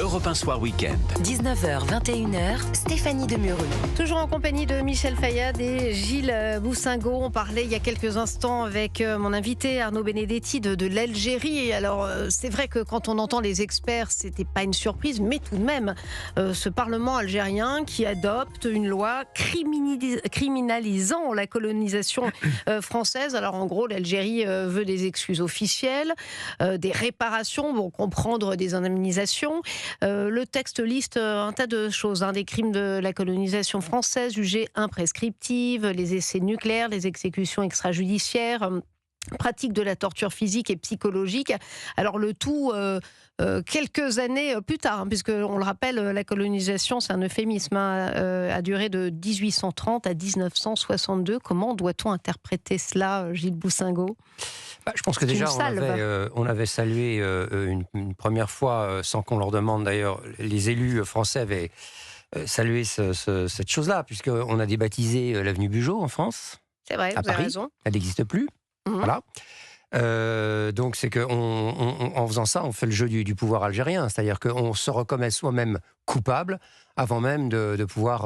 Europe 1 Soir Week-end. 19h, 21h, Stéphanie Demuru. Toujours en compagnie de Michel Fayad et Gilles Boussingault. On parlait il y a quelques instants avec mon invité Arnaud Benedetti de l'Algérie. Alors c'est vrai que quand on entend les experts, c'était pas une surprise, mais tout de même, ce Parlement algérien qui adopte une loi criminalisant la colonisation française. Alors en gros, l'Algérie veut des excuses officielles, des réparations, bon, comprendre des indemnisations. Le texte liste un tas de choses, des crimes de la colonisation française jugés imprescriptibles, les essais nucléaires, les exécutions extrajudiciaires, pratique de la torture physique et psychologique. Alors le tout quelques années plus tard, puisque on le rappelle, la colonisation, c'est un euphémisme, a duré de 1830 à 1962. Comment doit-on interpréter cela, Gilles Boussingault ? Je pense que déjà, on avait salué une première fois, sans qu'on leur demande d'ailleurs, les élus français avaient salué cette chose-là, puisqu'on a débaptisé l'avenue Bugeaud en France. C'est vrai, à vous Paris. avez raison. Elle n'existe plus. Voilà. Donc c'est qu'en faisant ça, on fait le jeu du pouvoir algérien, c'est-à-dire qu'on se reconnaît soi-même coupable avant même de pouvoir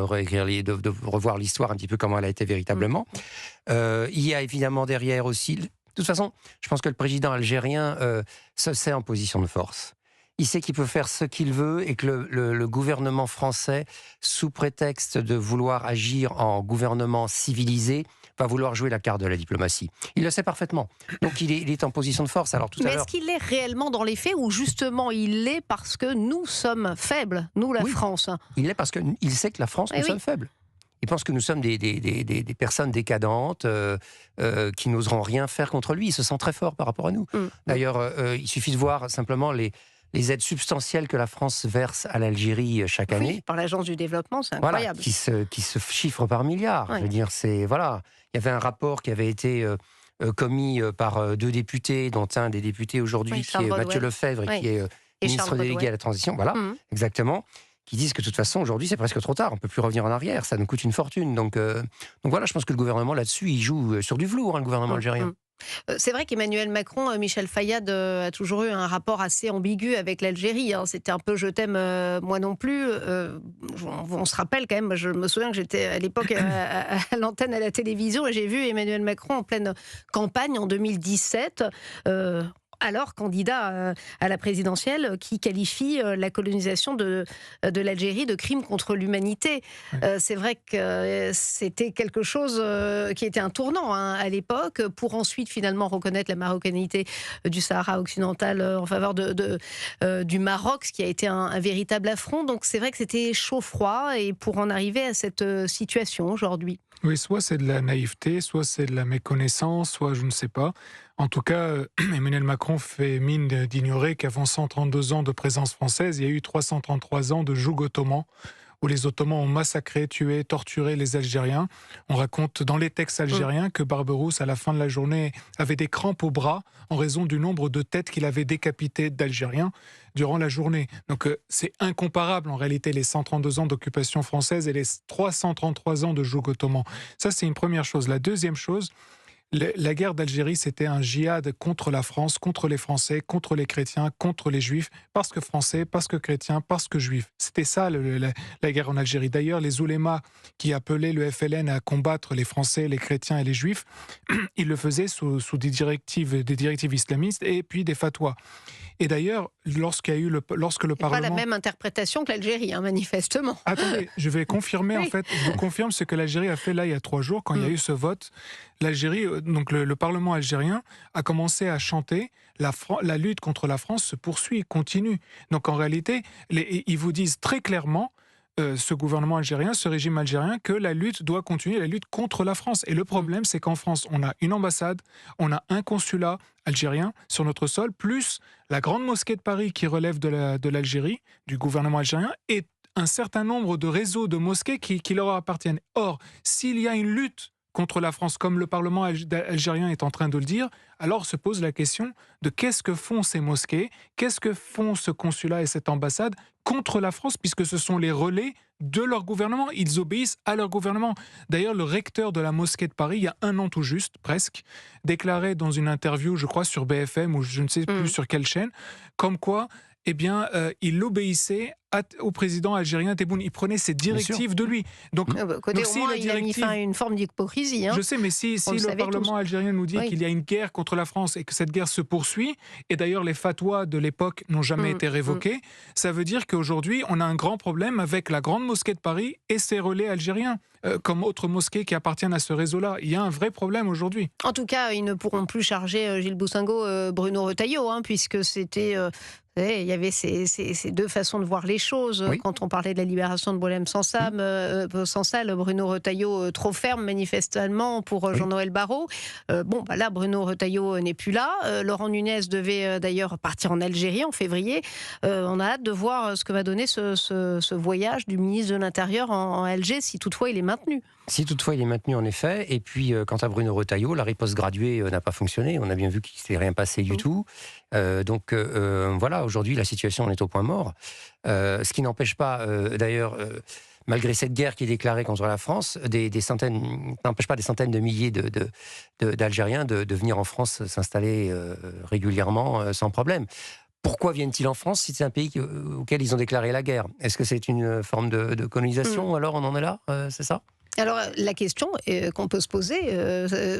réécrire, de revoir l'histoire un petit peu comment elle a été véritablement. Il y a évidemment derrière aussi... De toute façon, je pense que le président algérien se sait en position de force. Il sait qu'il peut faire ce qu'il veut et que le gouvernement français, sous prétexte de vouloir agir en gouvernement civilisé, va vouloir jouer la carte de la diplomatie. Il le sait parfaitement. Donc il est en position de force. Alors, Mais est-ce qu'il l'est réellement dans les faits ou justement il l'est parce que nous sommes faibles, nous la France ? Il l'est parce qu'il sait que la France, nous sommes faibles. Il pense que nous sommes des personnes décadentes qui n'oseront rien faire contre lui. Il se sent très fort par rapport à nous. D'ailleurs, il suffit de voir simplement les aides substantielles que la France verse à l'Algérie chaque année. Par l'Agence du développement, c'est incroyable. Voilà, qui se chiffre par milliards. Je veux dire, voilà. Il y avait un rapport qui avait été commis par deux députés, dont un des députés aujourd'hui qui est Mathieu Lefebvre, qui est ministre délégué à la transition. Voilà, exactement. Qui disent que de toute façon, aujourd'hui, c'est presque trop tard. On ne peut plus revenir en arrière. Ça nous coûte une fortune. Donc voilà, je pense que le gouvernement, là-dessus, il joue sur du velours, le gouvernement algérien. C'est vrai qu'Emmanuel Macron, Michel Fayad, a toujours eu un rapport assez ambigu avec l'Algérie. C'était un peu « je t'aime, moi non plus ». On se rappelle quand même, je me souviens que j'étais à l'époque à l'antenne à la télévision et j'ai vu Emmanuel Macron en pleine campagne en 2017, alors candidat à la présidentielle, qui qualifie la colonisation de l'Algérie de crime contre l'humanité. C'est vrai que c'était quelque chose qui était un tournant à l'époque, pour ensuite finalement reconnaître la marocanité du Sahara occidental en faveur du Maroc, ce qui a été un véritable affront. Donc c'est vrai que c'était chaud-froid, et pour en arriver à cette situation aujourd'hui. Oui, soit c'est de la naïveté, soit c'est de la méconnaissance, soit je ne sais pas. En tout cas, Emmanuel Macron fait mine d'ignorer qu'avant 132 ans de présence française, il y a eu 333 ans de joug ottoman, où les Ottomans ont massacré, tué, torturé les Algériens. On raconte dans les textes algériens que Barberousse, à la fin de la journée, avait des crampes au bras en raison du nombre de têtes qu'il avait décapitées d'Algériens durant la journée. Donc c'est incomparable en réalité, les 132 ans d'occupation française et les 333 ans de joug ottoman. Ça, c'est une première chose. La deuxième chose, la guerre d'Algérie, c'était un djihad contre la France, contre les Français, contre les chrétiens, contre les juifs, parce que français, parce que chrétiens, parce que juifs. C'était ça la guerre en Algérie. D'ailleurs, les oulémas qui appelaient le FLN à combattre les Français, les chrétiens et les juifs, ils le faisaient sous des directives islamistes et puis des fatwas. Et d'ailleurs, lorsque le Parlement... Pas la même interprétation que l'Algérie, manifestement. Attendez, je vais confirmer, en fait. Je vous confirme ce que l'Algérie a fait là, il y a 3 jours, quand il y a eu ce vote. L'Algérie, donc le Parlement algérien, a commencé à chanter la lutte contre la France se poursuit, continue. Donc en réalité, ils vous disent très clairement, ce gouvernement algérien, ce régime algérien, que la lutte doit continuer, la lutte contre la France. Et le problème, c'est qu'en France, on a une ambassade, on a un consulat algérien sur notre sol, plus la grande mosquée de Paris qui relève de l'Algérie, du gouvernement algérien, et un certain nombre de réseaux de mosquées qui leur appartiennent. Or, s'il y a une lutte contre la France, comme le Parlement algérien est en train de le dire, alors se pose la question de qu'est-ce que font ces mosquées, qu'est-ce que font ce consulat et cette ambassade contre la France, puisque ce sont les relais de leur gouvernement. Ils obéissent à leur gouvernement. D'ailleurs, le recteur de la mosquée de Paris, il y a 1 an tout juste, presque, déclarait dans une interview, je crois, sur BFM, ou je ne sais plus sur quelle chaîne, comme quoi eh bien, il obéissait au président algérien Tebboune. Il prenait ses directives de lui. Donc, au moins, il a mis fin à une forme d'hypocrisie. Je sais, mais si le Parlement algérien nous dit qu'il y a une guerre contre la France et que cette guerre se poursuit, et d'ailleurs les fatwas de l'époque n'ont jamais été révoqués, ça veut dire qu'aujourd'hui, on a un grand problème avec la Grande Mosquée de Paris et ses relais algériens, comme autres mosquées qui appartiennent à ce réseau-là. Il y a un vrai problème aujourd'hui. En tout cas, ils ne pourront plus charger Gilles Boussingault, Bruno Retailleau, puisque c'était... il y avait ces deux façons de voir les choses. Oui. Quand on parlait de la libération de Boualem Sansal, Bruno Retailleau trop ferme manifestement pour Jean-Noël Barrot. Là, Bruno Retailleau n'est plus là. Laurent Nunez devait d'ailleurs partir en Algérie en février. On a hâte de voir ce que va donner ce voyage du ministre de l'Intérieur en Alger, si toutefois il est maintenu. Si toutefois il est maintenu en effet, et puis quant à Bruno Retailleau, la riposte graduée n'a pas fonctionné, on a bien vu qu'il ne s'est rien passé du tout. Voilà, aujourd'hui la situation en est au point mort. Ce qui n'empêche pas, d'ailleurs, malgré cette guerre qui est déclarée contre la France, n'empêche pas des centaines de milliers d'Algériens de venir en France s'installer régulièrement sans problème. Pourquoi viennent-ils en France si c'est un pays auquel ils ont déclaré la guerre? Est-ce que c'est une forme de colonisation? Alors on en est là, c'est ça? Alors, la question qu'on peut se poser,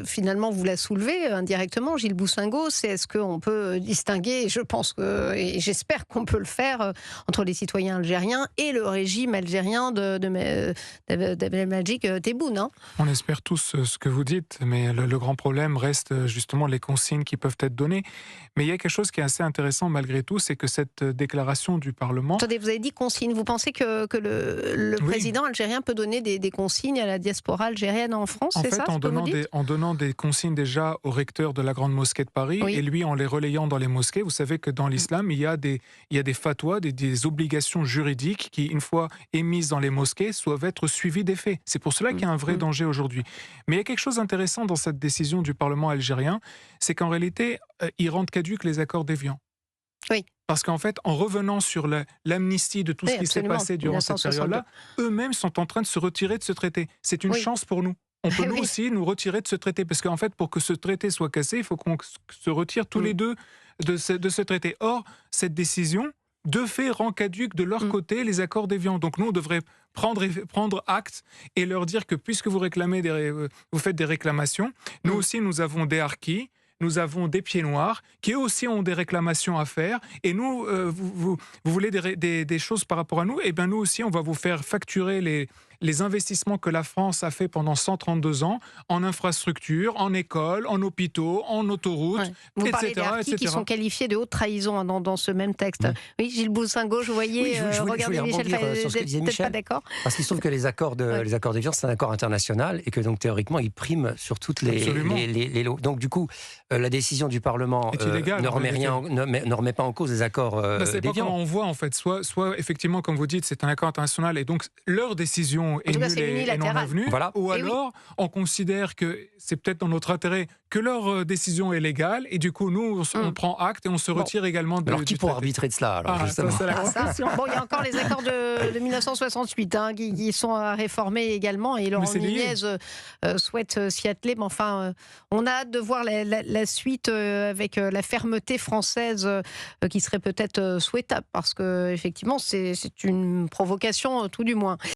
finalement, vous la soulevez indirectement, Gilles Boussingault, c'est est-ce qu'on peut distinguer, je pense et j'espère qu'on peut le faire, entre les citoyens algériens et le régime algérien d'Abdelmadjid Tebboune. On espère tous ce que vous dites, mais le grand problème reste justement les consignes qui peuvent être données. Mais il y a quelque chose qui est assez intéressant malgré tout, c'est que cette déclaration du Parlement... Attendez, vous avez dit consignes, vous pensez que le président algérien peut donner des consignes à la diaspora algérienne en France, en c'est fait, ça? En donnant des consignes déjà au recteur de la Grande Mosquée de Paris, et lui en les relayant dans les mosquées. Vous savez que dans l'islam, il y a des fatwas, des obligations juridiques qui, une fois émises dans les mosquées, doivent être suivies des faits. C'est pour cela qu'il y a un vrai danger aujourd'hui. Mais il y a quelque chose d'intéressant dans cette décision du Parlement algérien, c'est qu'en réalité, ils rendent caduques les accords d'Évian. Oui. Parce qu'en fait, en revenant sur l'amnistie de tout ce qui s'est passé durant cette période-là, eux-mêmes sont en train de se retirer de ce traité. C'est une chance pour nous. On peut nous aussi nous retirer de ce traité. Parce qu'en fait, pour que ce traité soit cassé, il faut qu'on se retire tous les deux de ce traité. Or, cette décision, de fait, rend caduque de leur côté les accords d'Évian. Donc nous, on devrait prendre acte et leur dire que puisque vous faites des réclamations, nous aussi, nous avons des harkis, nous avons des pieds noirs qui eux aussi ont des réclamations à faire. Et nous, vous voulez des choses par rapport à nous, et bien nous aussi, on va vous faire facturer les investissements que la France a fait pendant 132 ans en infrastructures, en écoles, en hôpitaux, en autoroutes, Vous etc. parlez des harkis qui sont qualifiés de haute trahison dans ce même texte. Oui, Gilles Boussingault, je voyais, regardez Michel Fayad, vous n'êtes peut-être pas d'accord? Parce qu'il se trouve que les accords d'Évian, c'est un accord international et que donc théoriquement, il prime sur toutes les lois. Donc du coup, la décision du Parlement ne remet pas en cause les accords c'est pas d'Évian. comment on voit en fait. Soit effectivement, comme vous dites, c'est un accord international et donc leur décision est nulle et non avenue. Voilà. Ou alors, on considère que c'est peut-être dans notre intérêt que leur décision est légale et du coup, nous, on prend acte et on se retire également Alors qui pourra arbitrer de cela c'est la question. Il y a encore les accords de 1968 qui sont à réformer également et Laurent Nunez souhaite s'y atteler. Mais enfin, on a hâte de voir la suite avec la fermeté française qui serait peut-être souhaitable parce que effectivement, c'est une provocation tout du moins.